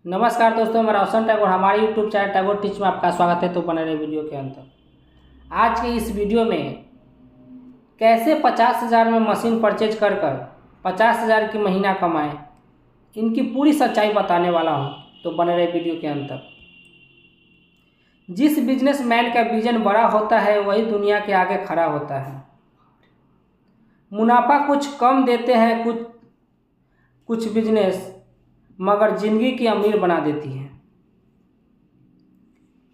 नमस्कार दोस्तों, मैं रोशन टैगोर। हमारे यूट्यूब चैनल टैगोर टीच में आपका स्वागत है। तो बने रहे वीडियो के अंत तक। आज के इस वीडियो में कैसे 50,000 में मशीन परचेज कर 50,000 की महीना कमाएं, इनकी पूरी सच्चाई बताने वाला हूं। तो बने रहे वीडियो के अंत तक। जिस बिजनेसमैन का विजन बड़ा होता है वही दुनिया के आगे खड़ा होता है। मुनाफा कुछ कम देते हैं कुछ बिजनेस, मगर जिंदगी की अमीर बना देती है।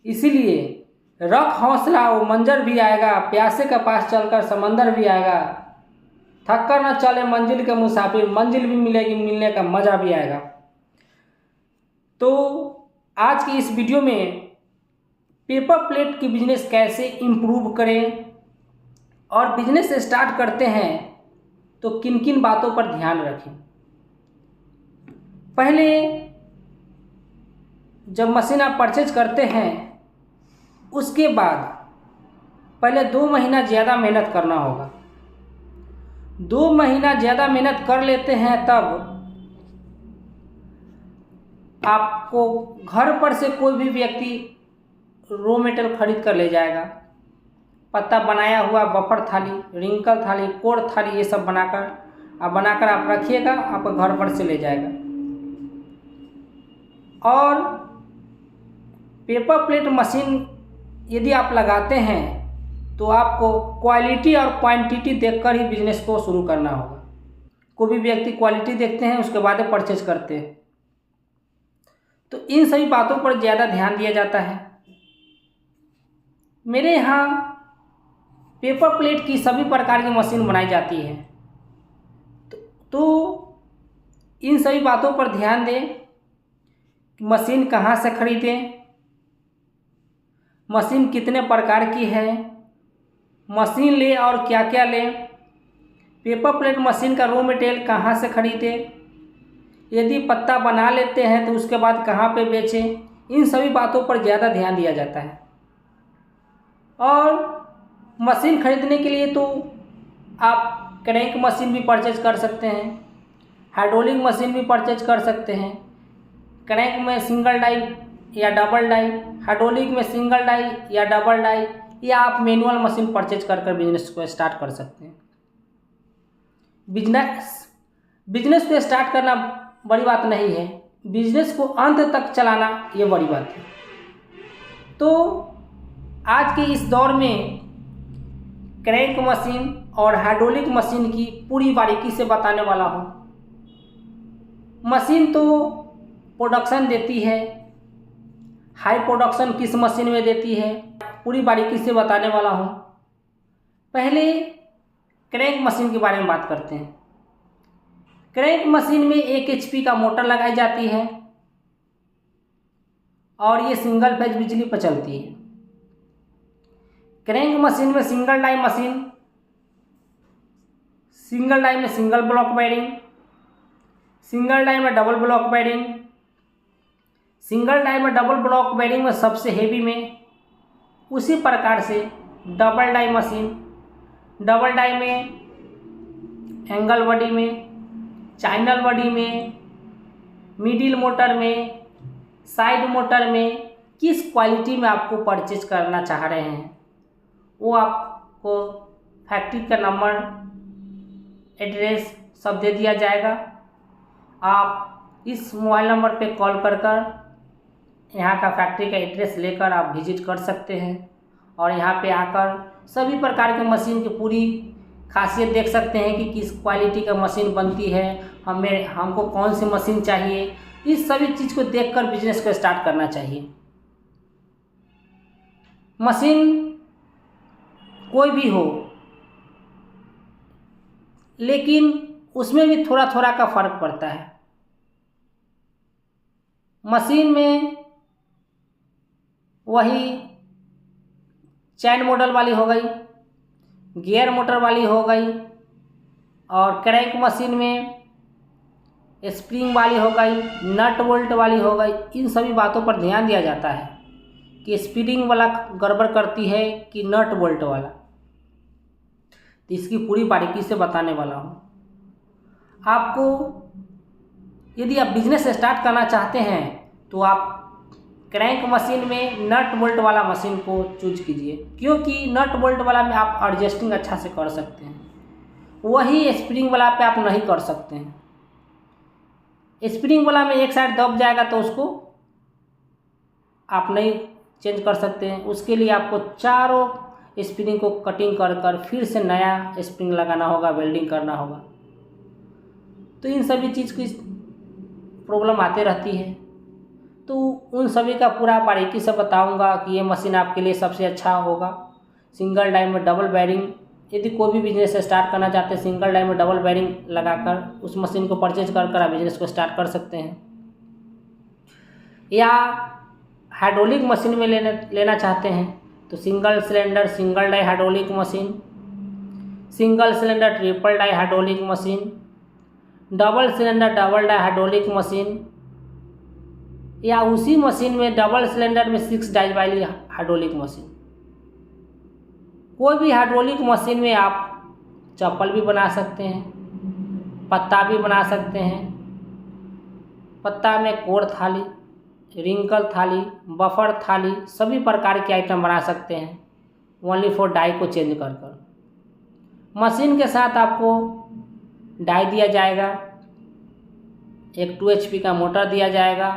इसीलिए रख हौसला, वो मंजर भी आएगा, प्यासे के पास चलकर समंदर भी आएगा। थक कर न चले मंजिल के मुसाफिर, मंजिल भी मिलेगी, मिलने का मजा भी आएगा। तो आज की इस वीडियो में पेपर प्लेट की बिजनेस कैसे इम्प्रूव करें और बिजनेस स्टार्ट करते हैं तो किन किन बातों पर ध्यान रखें। पहले जब मशीन आप परचेज करते हैं उसके बाद पहले 2 महीना ज़्यादा मेहनत करना होगा। 2 महीना ज़्यादा मेहनत कर लेते हैं तब आपको घर पर से कोई भी व्यक्ति रॉ मटेरियल खरीद कर ले जाएगा। पत्ता बनाया हुआ बफर थाली, रिंकल थाली, कोर थाली, ये सब बनाकर आप रखिएगा, आपको घर पर से ले जाएगा। और पेपर प्लेट मशीन यदि आप लगाते हैं तो आपको क्वालिटी और क्वांटिटी देखकर ही बिजनेस को शुरू करना होगा। कोई भी व्यक्ति क्वालिटी देखते हैं उसके बाद परचेज करते हैं, तो इन सभी बातों पर ज़्यादा ध्यान दिया जाता है। मेरे यहाँ पेपर प्लेट की सभी प्रकार की मशीन बनाई जाती है, तो इन सभी बातों पर ध्यान दें। मशीन कहाँ से खरीदें, मशीन कितने प्रकार की है, मशीन ले और क्या क्या लें, पेपर प्लेट मशीन का रॉ मटेरियल कहाँ से खरीदें, यदि पत्ता बना लेते हैं तो उसके बाद कहाँ पे बेचें, इन सभी बातों पर ज़्यादा ध्यान दिया जाता है। और मशीन खरीदने के लिए तो आप क्रैंक मशीन भी परचेज कर सकते हैं, हाइड्रोलिक मशीन भी परचेज कर सकते हैं। क्रैंक में सिंगल डाई या डबल डाई, हाइड्रोलिक में सिंगल डाई या डबल डाई, या आप मैनुअल मशीन परचेज कर बिजनेस को स्टार्ट कर सकते हैं। बिजनेस को स्टार्ट करना बड़ी बात नहीं है, बिजनेस को अंत तक चलाना ये बड़ी बात है। तो आज के इस दौर में क्रैंक मशीन और हाइड्रोलिक मशीन की पूरी बारीकी से बताने वाला हूँ। मशीन तो प्रोडक्शन देती है, हाई प्रोडक्शन किस मशीन में देती है, पूरी बारीकी से बताने वाला हूँ। पहले क्रैंक मशीन के बारे में बात करते हैं। क्रैंक मशीन में 1 HP का मोटर लगाई जाती है और ये सिंगल फेज बिजली पर चलती है। क्रैंक मशीन में single die machine, single die में single block bearing, single die में double block bearing, single die में डबल ब्लॉक बेयरिंग में सबसे हेवी में, उसी प्रकार से double die machine, double die में एंगल बॉडी में, चाइनल बॉडी में, मिडिल मोटर में, साइड मोटर में, किस क्वालिटी में आपको परचेज करना चाह रहे हैं वो आपको फैक्ट्री का नंबर, एड्रेस सब दे दिया जाएगा। आप इस मोबाइल नंबर पे कॉल कर यहाँ का फैक्ट्री का एड्रेस लेकर आप विजिट कर सकते हैं और यहाँ पे आकर सभी प्रकार के मशीन की पूरी खासियत देख सकते हैं कि किस क्वालिटी का मशीन बनती है, हमको कौन सी मशीन चाहिए। इस सभी चीज़ को देखकर बिजनेस को स्टार्ट करना चाहिए। मशीन कोई भी हो, लेकिन उसमें भी थोड़ा थोड़ा का फर्क पड़ता है। मशीन में वही चैन मॉडल वाली हो गई, गियर मोटर वाली हो गई, और क्रैंक मशीन में स्प्रिंग वाली हो गई, नट बोल्ट वाली हो गई। इन सभी बातों पर ध्यान दिया जाता है कि स्प्रिंग वाला गड़बड़ करती है कि नट बोल्ट वाला। तो इसकी पूरी बारीकी से बताने वाला हूँ आपको। यदि आप बिजनेस स्टार्ट करना चाहते हैं तो आप क्रैंक मशीन में नट बोल्ट वाला मशीन को चूज कीजिए, क्योंकि नट बोल्ट वाला में आप एडजस्टिंग अच्छा से कर सकते हैं, वही स्प्रिंग वाला पे आप नहीं कर सकते हैं। स्प्रिंग वाला में एक साइड दब जाएगा तो उसको आप नहीं चेंज कर सकते हैं। उसके लिए आपको चारों स्प्रिंग को कटिंग कर कर फिर से नया स्प्रिंग लगाना होगा, वेल्डिंग करना होगा। तो इन सभी चीज़ की प्रॉब्लम आते रहती है। तो उन सभी का पूरा बारीकी से बताऊंगा कि ये मशीन आपके लिए सबसे अच्छा होगा। सिंगल डाई में डबल बेयरिंग, यदि कोई भी बिजनेस स्टार्ट करना चाहते हैं, सिंगल डाई में डबल बेयरिंग लगाकर उस मशीन को परचेज कर कर आप बिजनेस को स्टार्ट कर सकते हैं। या हाइड्रोलिक मशीन में लेना चाहते हैं तो single cylinder single die hydraulic machine, single cylinder triple die hydraulic machine, double cylinder double die hydraulic machine, या उसी मशीन में डबल सिलेंडर में 6 डाई वाली हाइड्रोलिक मशीन। कोई भी हाइड्रोलिक मशीन में आप चप्पल भी बना सकते हैं, पत्ता भी बना सकते हैं। पत्ता में कोर थाली, रिंकल थाली, बफर थाली, सभी प्रकार के आइटम बना सकते हैं ओनली फॉर डाई को चेंज कर कर। मशीन के साथ आपको डाई दिया जाएगा, एक 2 HP का मोटर दिया जाएगा,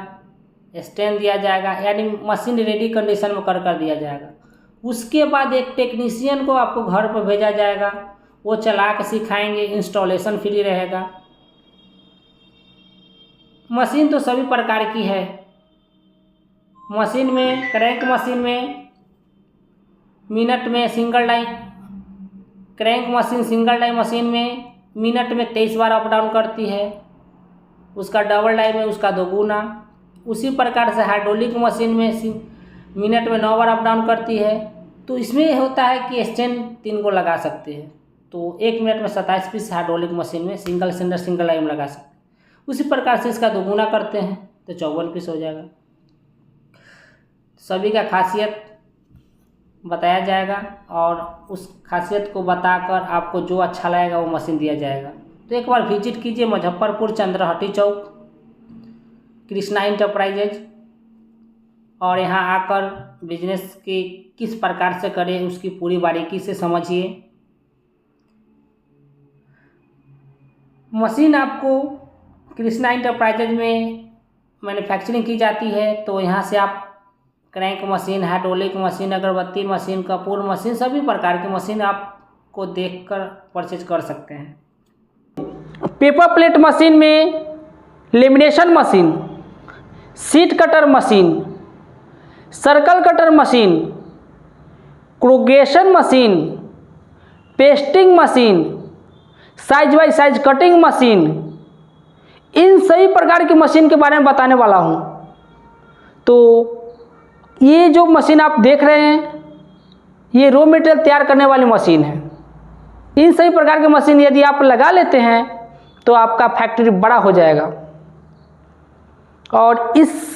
स्टैंड दिया जाएगा, यानी मशीन रेडी कंडीशन में कर दिया जाएगा। उसके बाद एक टेक्नीशियन को आपको घर पर भेजा जाएगा, वो चला के सिखाएंगे, इंस्टॉलेशन फ्री रहेगा। मशीन तो सभी प्रकार की है। मशीन में क्रैंक मशीन में मिनट में single die, crank machine single die machine में मिनट में 23 बार अप डाउन करती है, उसका डबल डाई में उसका 2 गुना। उसी प्रकार से हाइड्रोलिक मशीन में मिनट में 9 बार अप डाउन करती है। तो इसमें होता है कि स्टैंड 3 को लगा सकते हैं, तो 1 मिनट में 27 पीस हाइड्रोलिक मशीन में सिंगल सिलेंडर सिंगल डाई में लगा सकते हैं। उसी प्रकार से इसका 2 गुना करते हैं तो 54 पीस हो जाएगा। सभी का खासियत बताया जाएगा और उस खासियत को बताकर आपको जो अच्छा लगेगा वो मशीन दिया जाएगा। तो एक बार विजिट कीजिए मुजफ्फरपुर चंद्रहट्टी चौक कृष्णा इंटरप्राइजेज, और यहाँ आकर बिजनेस की किस प्रकार से करें उसकी पूरी बारीकी से समझिए। मशीन आपको कृष्णा इंटरप्राइजेज में मैन्युफैक्चरिंग की जाती है, तो यहाँ से आप क्रैंक मशीन, हाइड्रोलिक मशीन, अगरबत्ती मशीन, कपूर मशीन, सभी प्रकार की मशीन आपको देखकर परचेज कर सकते हैं। पेपर प्लेट मशीन में lamination machine, sheet cutter machine, circle cutter machine, corrugation machine, pasting machine, size by size cutting machine, इन सभी प्रकार की मशीन के बारे में बताने वाला हूँ। तो ये जो मशीन आप देख रहे हैं, ये रॉ मटेरियल तैयार करने वाली मशीन है। इन सभी प्रकार की मशीन यदि आप लगा लेते हैं तो आपका फैक्ट्री बड़ा हो जाएगा, और इस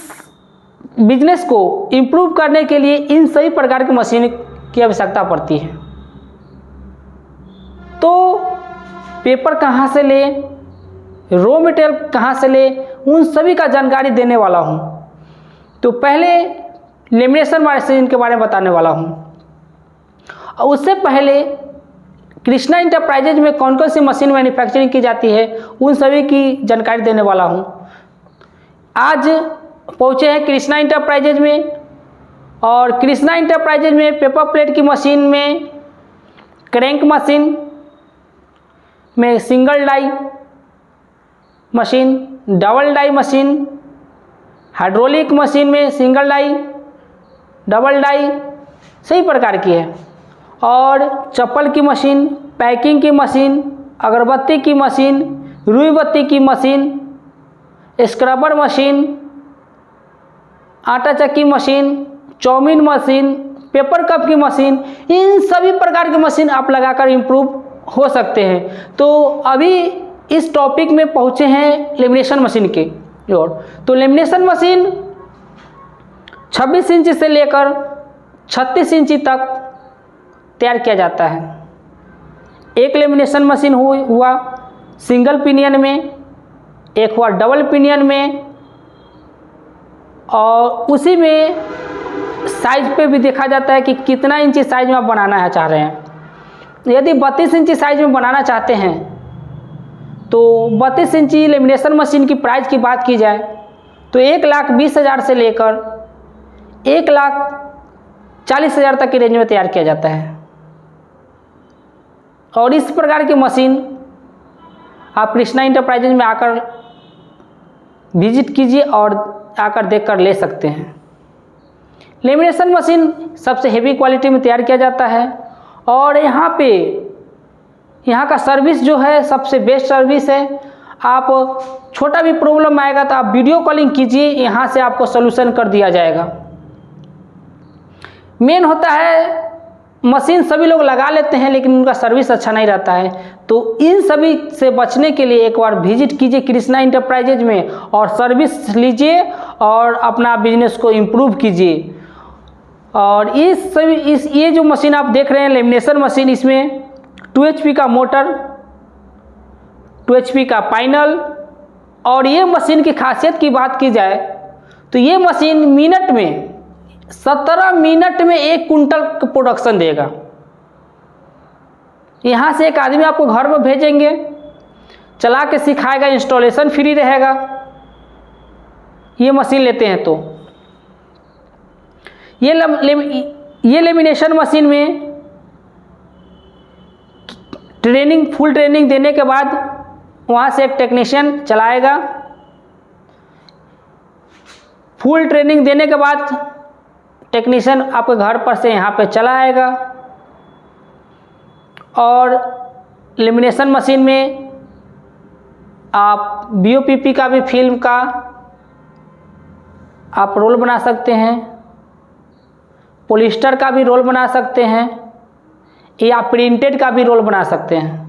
बिजनेस को इम्प्रूव करने के लिए इन सभी प्रकार की मशीन की आवश्यकता पड़ती है। तो पेपर कहाँ से ले, रॉ मटेरियल कहाँ से ले, उन सभी का जानकारी देने वाला हूँ। तो पहले लेमिनेशन मशीन के बारे में बताने वाला हूँ। और उससे पहले कृष्णा इंटरप्राइजेज में कौन कौन सी मशीन मैन्युफैक्चरिंग की जाती है उन सभी की जानकारी देने वाला हूँ। आज पहुँचे हैं कृष्णा इंटरप्राइजेज में, और कृष्णा इंटरप्राइजेज में पेपर प्लेट की मशीन में क्रैंक मशीन में single die machine, double die machine, hydraulic machine में सिंगल डाई, डबल डाई, सही प्रकार की है। और चप्पल की मशीन, पैकिंग की मशीन, अगरबत्ती की मशीन, रुई बत्ती की मशीन, स्क्रबर मशीन, आटा चक्की machine, chowmein machine, paper cup की मशीन, इन सभी प्रकार की मशीन आप लगाकर इम्प्रूव हो सकते हैं। तो अभी इस टॉपिक में पहुँचे हैं लेमिनेशन मशीन के ओर। तो लेमिनेशन मशीन 26 इंच से लेकर 36 इंच तक तैयार किया जाता है। एक लेमिनेशन मशीन हुआ सिंगल पिनियन में, एक हुआ डबल पिनियन में, और उसी में साइज पे भी देखा जाता है कि कितना इंची साइज में आप बनाना है चाह रहे हैं। यदि 32 इंची साइज में बनाना चाहते हैं तो 32 इंची लेमिनेशन मशीन की प्राइस की बात की जाए तो 1,20,000 से लेकर 1,40,000 तक की रेंज में तैयार किया जाता है। और इस प्रकार की मशीन आप कृष्णा इंटरप्राइजेज में आकर विजिट कीजिए और आकर देखकर ले सकते हैं। लेमिनेशन मशीन सबसे हेवी क्वालिटी में तैयार किया जाता है और यहाँ का सर्विस जो है सबसे बेस्ट सर्विस है। आप छोटा भी प्रॉब्लम आएगा तो आप वीडियो कॉलिंग कीजिए, यहाँ से आपको सलूशन कर दिया जाएगा। मेन होता है मशीन सभी लोग लगा लेते हैं लेकिन उनका सर्विस अच्छा नहीं रहता है, तो इन सभी से बचने के लिए एक बार विजिट कीजिए कृष्णा इंटरप्राइजेज में और सर्विस लीजिए और अपना बिजनेस को इम्प्रूव कीजिए। और ये जो मशीन आप देख रहे हैं लेमिनेशन मशीन, इसमें 2 HP का मोटर, 2 HP का पैनल और ये मशीन की खासियत की बात की जाए तो ये मशीन मिनट में 17 मिनट में 1 कुंटल प्रोडक्शन देगा। यहाँ से एक आदमी आपको घर में भेजेंगे, चला के सिखाएगा, इंस्टॉलेशन फ्री रहेगा ये मशीन लेते हैं तो। ये लेमिनेशन मशीन में फुल ट्रेनिंग देने के बाद वहाँ से एक टेक्नीशियन चलाएगा। फुल ट्रेनिंग देने के बाद टेक्नीशियन आपके घर पर से यहाँ पे चला आएगा। और लेमिनेशन मशीन में आप BOPP का भी फिल्म का आप रोल बना सकते हैं, पॉलिस्टर का भी रोल बना सकते हैं या प्रिंटेड का भी रोल बना सकते हैं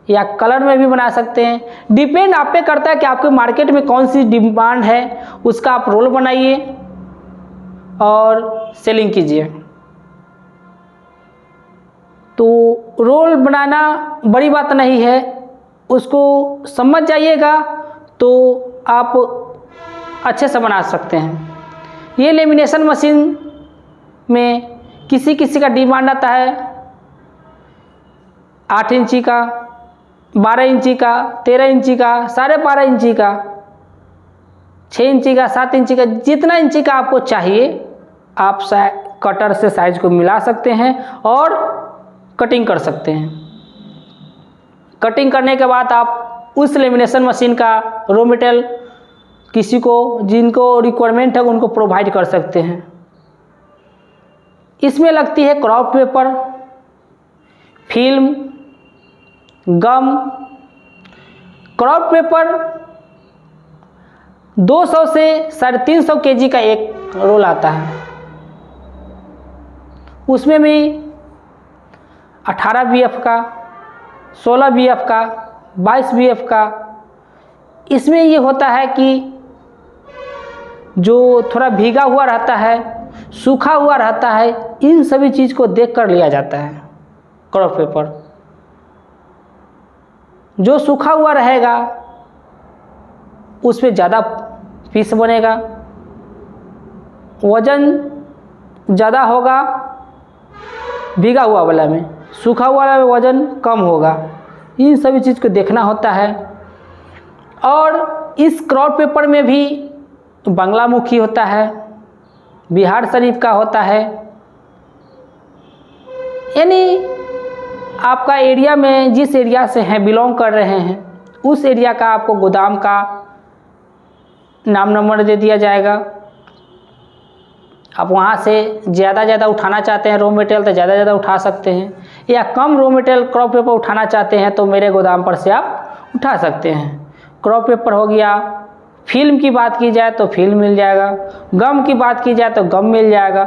या कलर में भी बना सकते हैं। डिपेंड आप पे करता है कि आपके मार्केट में कौन सी डिमांड है, उसका आप रोल बनाइए और सेलिंग कीजिए। तो रोल बनाना बड़ी बात नहीं है, उसको समझ जाइएगा तो आप अच्छे से बना सकते हैं। ये लेमिनेशन मशीन में किसी का डिमांड आता है 8 इंची का, 12 इंची का, 13 इंची का, 12.5 इंची का, 6 इंची का, 7 इंची का, जितना इंची का आपको चाहिए आप कटर से साइज को मिला सकते हैं और कटिंग कर सकते हैं। कटिंग करने के बाद आप उस लेमिनेशन मशीन का रॉ मटेरियल किसी को जिनको रिक्वायरमेंट है उनको प्रोवाइड कर सकते हैं। इसमें लगती है क्राफ्ट पेपर, फिल्म, गम। क्राफ्ट पेपर 200 से 350 kg का एक रोल आता है, उसमें भी 18 BF का, 16 BF का, 22 BF का। इसमें ये होता है कि जो थोड़ा भीगा हुआ रहता है, सूखा हुआ रहता है, इन सभी चीज़ को देख कर लिया जाता है। क्राफ्ट पेपर जो सूखा हुआ रहेगा उस पर ज़्यादा पीस बनेगा, वज़न ज़्यादा होगा भीगा हुआ वाला में, सूखा हुआ वाला में वज़न कम होगा। इन सभी चीज़ को देखना होता है। और इस क्राफ्ट पेपर में भी बांग्लामुखी होता है, बिहार शरीफ का होता है, यानी आपका एरिया में जिस एरिया से हैं बिलोंग कर रहे हैं उस एरिया का आपको गोदाम का नाम नंबर दे दिया जाएगा। आप वहाँ से ज़्यादा उठाना चाहते हैं रॉ मटेरियल तो ज़्यादा उठा सकते हैं, या कम रॉ मटेरियल क्राफ्ट पेपर उठाना चाहते हैं तो मेरे गोदाम पर से आप उठा सकते हैं। क्राफ्ट पेपर हो गया। फिल्म की बात की जाए तो फिल्म मिल जाएगा, गम की बात की जाए तो गम मिल जाएगा।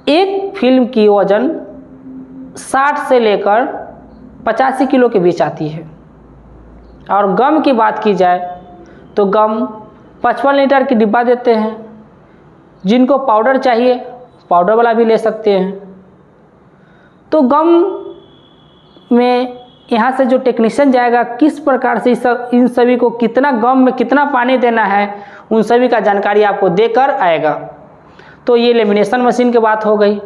एक फिल्म की वज़न 60 से लेकर 85 किलो के बीच आती है। और गम की बात की जाए तो गम 55 लीटर की डिब्बा देते हैं। जिनको पाउडर चाहिए पाउडर वाला भी ले सकते हैं। तो गम में यहाँ से जो टेक्नीशियन जाएगा किस प्रकार से इन सभी को कितना गम में कितना पानी देना है उन सभी का जानकारी आपको देकर आएगा। तो ये लेमिनेशन मशीन की बात हो गई।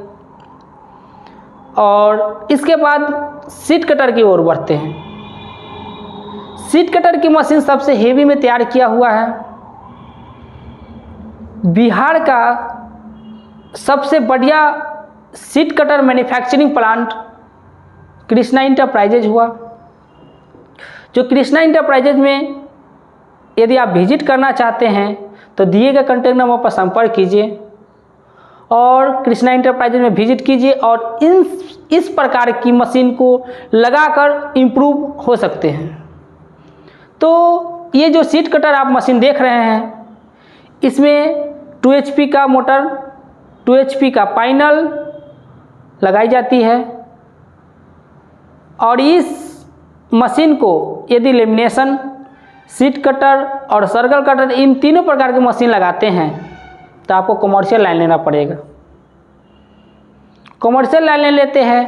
और इसके बाद सीट कटर की ओर बढ़ते हैं। सीट कटर की मशीन सबसे हेवी में तैयार किया हुआ है। बिहार का सबसे बढ़िया seat cutter manufacturing plant Krishna enterprises हुआ। जो कृष्णा इंटरप्राइजेज में यदि आप विजिट करना चाहते हैं तो दिए गए कॉन्टैक्ट नंबर पर संपर्क कीजिए और कृष्णा इंटरप्राइजेज में विजिट कीजिए और इस प्रकार की मशीन को लगाकर इम्प्रूव हो सकते हैं। तो ये जो सीट कटर आप मशीन देख रहे हैं इसमें 2 HP का मोटर 2 HP का पैनल लगाई जाती है और इस मशीन को यदि लेमिनेशन सीट कटर और सर्कल कटर इन तीनों प्रकार की मशीन लगाते हैं तो आपको कमर्शियल लाइन लेना पड़ेगा। कमर्शियल लाइन लेते हैं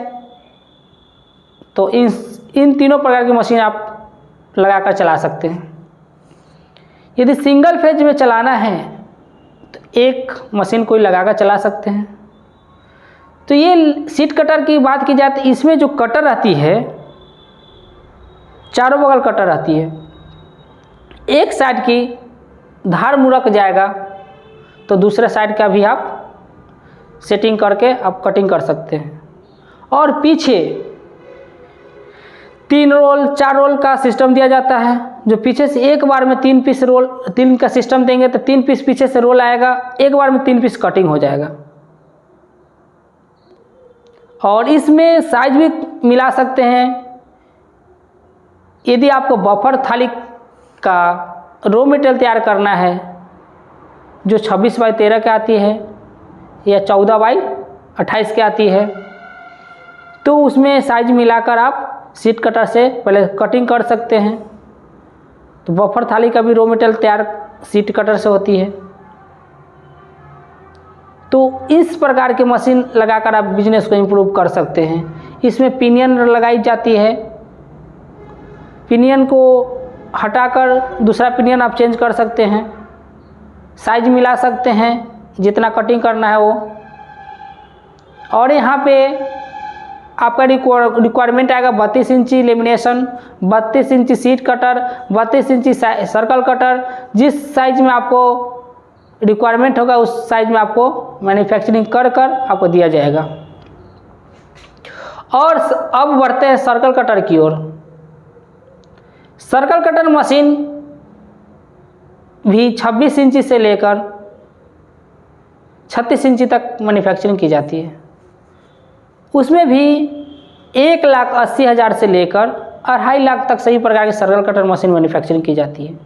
तो इन तीनों प्रकार की मशीन आप लगाकर चला सकते हैं। यदि सिंगल फेज में चलाना है तो एक मशीन कोई लगाकर चला सकते हैं। तो ये सीट कटर की बात की जाए तो इसमें जो कटर रहती है चारों बगल कटर रहती है। एक साइड की धार मुड़क जाएगा तो दूसरे साइड का भी आप सेटिंग करके आप कटिंग कर सकते हैं। और पीछे 3 रोल 4 रोल का सिस्टम दिया जाता है। जो पीछे से एक बार में 3 पीस रोल 3 का सिस्टम देंगे तो 3 पीस पीछे से रोल आएगा, एक बार में 3 पीस कटिंग हो जाएगा। और इसमें साइज भी मिला सकते हैं। यदि आपको बफर थाली का रॉ मटेरियल तैयार करना है जो 26x13 के आती है या 14x28 के आती है तो उसमें साइज मिलाकर आप सीट कटर से पहले कटिंग कर सकते हैं। तो बफर थाली का भी रॉ मटेरियल तैयार सीट कटर से होती है। तो इस प्रकार की मशीन लगाकर आप बिजनेस को इम्प्रूव कर सकते हैं। इसमें पिनियन लगाई जाती है। पिनियन को हटाकर दूसरा पिनियन आप चेंज कर सकते हैं, साइज मिला सकते हैं जितना कटिंग करना है वो। और यहाँ पे आपका रिक्वायरमेंट आएगा 32 इंची लेमिनेशन, 32 इंची सीट कटर, 32 इंची सर्कल कटर। जिस साइज में आपको रिक्वायरमेंट होगा उस साइज में आपको मैन्युफैक्चरिंग कर आपको दिया जाएगा। और अब बढ़ते हैं सर्कल कटर की ओर। सर्कल कटर मशीन भी 26 इंची से लेकर 36 इंची तक मैन्युफैक्चरिंग की जाती है। उसमें भी 1,80,000 से लेकर 2.5 लाख तक सभी प्रकार की सर्कल कटर मशीन मैन्युफैक्चरिंग की जाती है।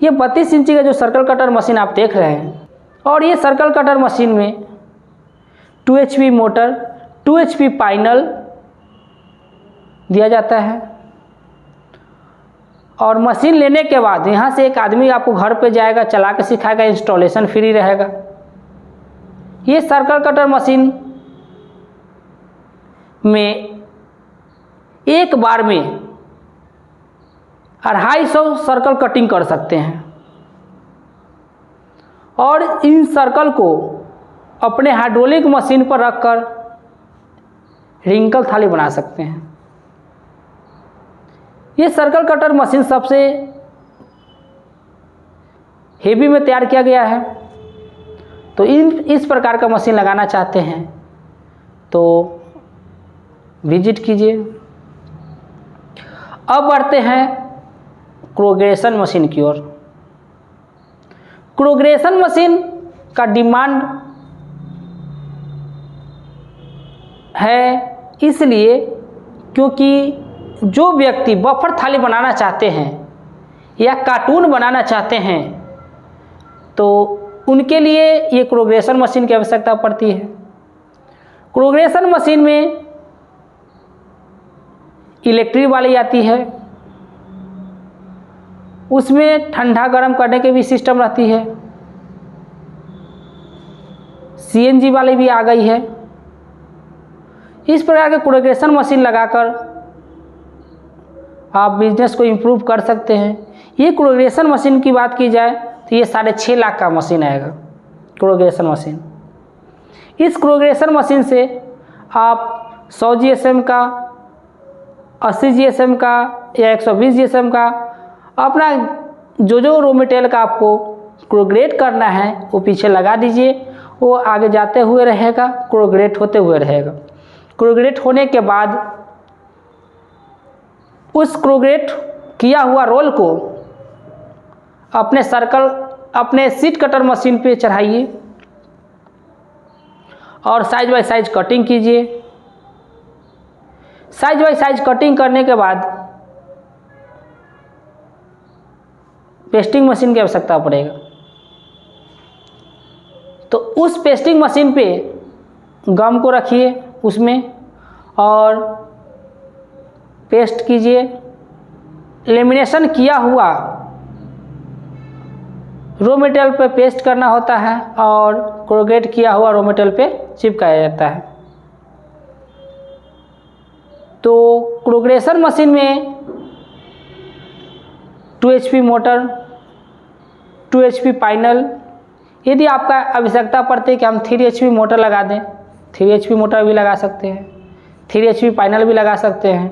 ये 32 इंची का जो सर्कल कटर मशीन आप देख रहे हैं और ये सर्कल कटर मशीन में 2 HP मोटर 2 HP पैनल दिया जाता है। और मशीन लेने के बाद यहाँ से एक आदमी आपको घर पे जाएगा, चला के सिखाएगा, इंस्टॉलेशन फ्री रहेगा। ये सर्कल कटर मशीन में एक बार में 250 सर्कल कटिंग कर सकते हैं और इन सर्कल को अपने हाइड्रोलिक मशीन पर रखकर रिंकल थाली बना सकते हैं। ये सर्कल कटर मशीन सबसे हेवी में तैयार किया गया है। तो इस प्रकार का मशीन लगाना चाहते हैं तो विजिट कीजिए। अब बढ़ते हैं क्रोग्रेशन मशीन की ओर। क्रोग्रेशन मशीन का डिमांड है इसलिए क्योंकि जो व्यक्ति बफर थाली बनाना चाहते हैं या कार्टून बनाना चाहते हैं तो उनके लिए ये क्रोग्रेशन मशीन की आवश्यकता पड़ती है। क्रोग्रेशन मशीन में इलेक्ट्रिक वाली आती है, उसमें ठंडा गर्म करने की भी सिस्टम रहती है। CNG वाली भी आ गई है। इस प्रकार के क्रोग्रेशन मशीन लगाकर आप बिजनेस को इम्प्रूव कर सकते हैं। ये कोग्रेशन मशीन की बात की जाए तो ये 6.5 लाख का मशीन आएगा कोग्रेशन मशीन। इस कोग्रेशन मशीन से आप 100 GSM का, 80 GSM का या 120 GSM का अपना जो रॉ मटेरियल का आपको कोग्रेट करना है वो पीछे लगा दीजिए, वो आगे जाते हुए रहेगा, कोग्रेट होते हुए रहेगा। कोग्रेट होने के बाद उस कोग्रेट किया हुआ रोल को अपने सीट कटर मशीन पे चढ़ाइए और साइज बाय साइज कटिंग कीजिए। साइज बाय साइज कटिंग करने के बाद पेस्टिंग मशीन की आवश्यकता पड़ेगा। तो उस पेस्टिंग मशीन पे गम को रखिए उसमें और पेस्ट कीजिए। लेमिनेशन किया हुआ रॉ मटेरियल पे पेस्ट करना होता है और कोग्रेट किया हुआ रॉ मटेरियल पे चिपकाया जाता है। तो कोग्रेशन मशीन में 2 HP मोटर, 2 HP पैनल, यदि आपका आवश्यकता पड़ती है कि हम 3 HP मोटर लगा दें, 3 HP मोटर भी लगा सकते हैं, 3 HP पैनल भी लगा सकते हैं।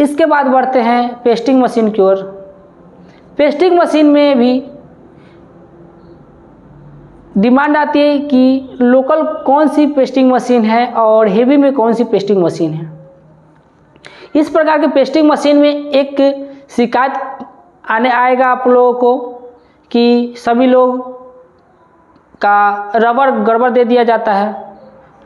इसके बाद बढ़ते हैं पेस्टिंग मशीन की ओर। पेस्टिंग मशीन में भी डिमांड आती है कि लोकल कौन सी पेस्टिंग मशीन है और हेवी में कौन सी पेस्टिंग मशीन है। इस प्रकार के पेस्टिंग मशीन में एक शिकायत आएगा आप लोगों को कि सभी लोग का रबर गड़बड़ दे दिया जाता है।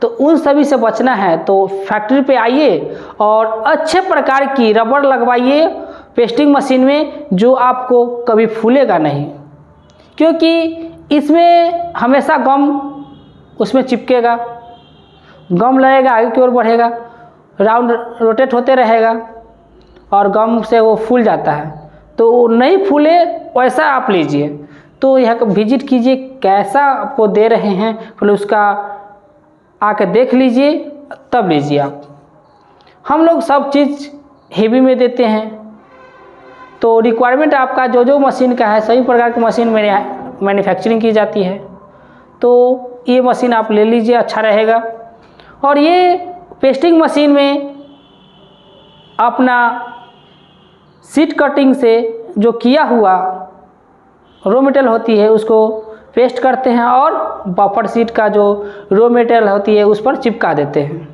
तो उन सभी से बचना है तो फैक्ट्री पे आइए और अच्छे प्रकार की रबर लगवाइए पेस्टिंग मशीन में, जो आपको कभी फूलेगा नहीं, क्योंकि इसमें हमेशा गम उसमें चिपकेगा, गम लगेगा, आगे की ओर बढ़ेगा, राउंड रोटेट होते रहेगा और गम से वो फूल जाता है। तो नहीं फूले वैसा आप लीजिए। तो यह विजिट कीजिए कैसा आपको दे रहे हैं, फिर उसका आके देख लीजिए तब लीजिए आप। हम लोग सब चीज़ हेवी में देते हैं। तो रिक्वायरमेंट आपका जो मशीन का है सभी प्रकार की मशीन में मैन्युफैक्चरिंग की जाती है। तो ये मशीन आप ले लीजिए, अच्छा रहेगा। और ये पेस्टिंग मशीन में अपना सीट कटिंग से जो किया हुआ रॉ मटेरियल होती है उसको पेस्ट करते हैं और बफर सीट का जो रॉ मटेरियल होती है उस पर चिपका देते हैं।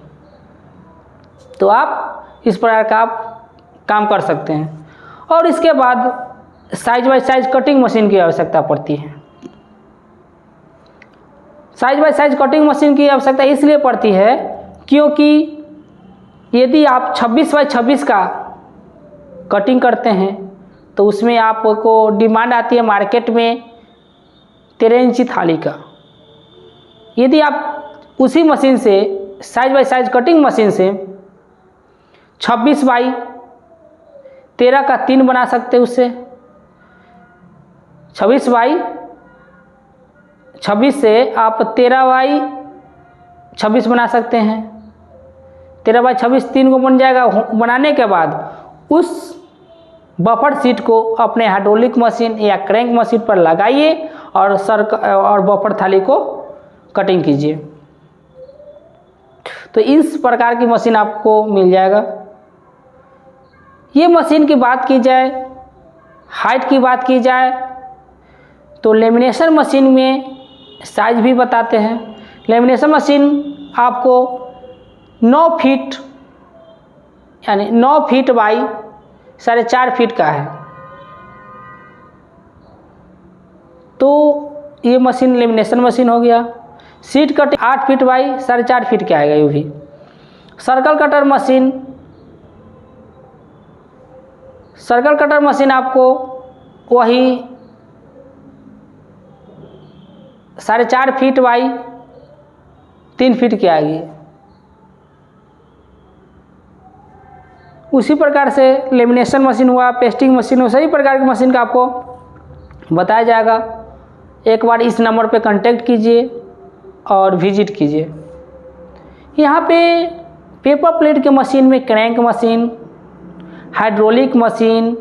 तो आप इस प्रकार का आप काम कर सकते हैं। और इसके बाद size bye size cutting machine की आवश्यकता पड़ती है। Size bye size cutting machine की आवश्यकता इसलिए पड़ती है क्योंकि यदि आप 26 बाय 26 का कटिंग करते हैं तो उसमें आपको डिमांड आती है मार्केट में 13 इंची थाली का। यदि आप उसी मशीन से size bye size cutting machine से 26 बाई 13 का 3 बना सकते हैं, उससे 26 बाई 26 से आप 13 बाई 26 बना सकते हैं। 13 बाई 26 3 को बन जाएगा। बनाने के बाद उस बफर सीट को अपने हाइड्रोलिक मशीन या क्रैंक मशीन पर लगाइए और और बफर थाली को कटिंग कीजिए। तो इस प्रकार की मशीन आपको मिल जाएगा। ये मशीन की बात की जाए, हाइट की बात की जाए तो लेमिनेशन मशीन में साइज भी बताते हैं। लेमिनेशन मशीन आपको 9 फीट यानी 9 फीट बाई 4.5 फीट का है। तो ये मशीन लेमिनेशन मशीन हो गया। Seat cut 8 feet by 4.5 feet का आएगा। ये भी circle cutter machine, circle cutter machine आपको वही 4.5 फीट बाई 3 फीट की आएगी। उसी प्रकार से लेमिनेशन मशीन हुआ, पेस्टिंग मशीन हुआ, सभी प्रकार की मशीन का आपको बताया जाएगा। एक बार इस नंबर पे कांटेक्ट कीजिए और विजिट कीजिए। यहाँ पे पेपर प्लेट के मशीन में क्रैंक मशीन, हाइड्रोलिक मशीन,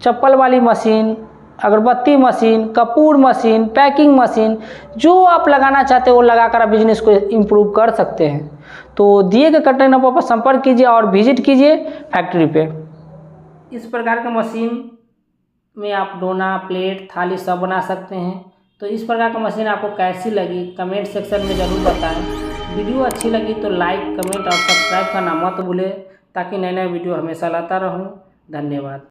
चप्पल वाली मशीन, अगरबत्ती machine, Kapoor machine, packing machine, जो आप लगाना चाहते हो वो लगाकर आप बिजनेस को इम्प्रूव कर सकते हैं। तो दिए गए कॉन्टैक्ट नंबर पर संपर्क कीजिए और विजिट कीजिए फैक्ट्री पे। इस प्रकार का मशीन में आप डोना, प्लेट, थाली सब बना सकते हैं। तो इस प्रकार का मशीन आपको कैसी लगी कमेंट सेक्शन में ज़रूर बताएं। वीडियो अच्छी लगी तो लाइक, कमेंट और सब्सक्राइब करना मत भूलें ताकि नए नए वीडियो हमेशा लाता रहूं। धन्यवाद।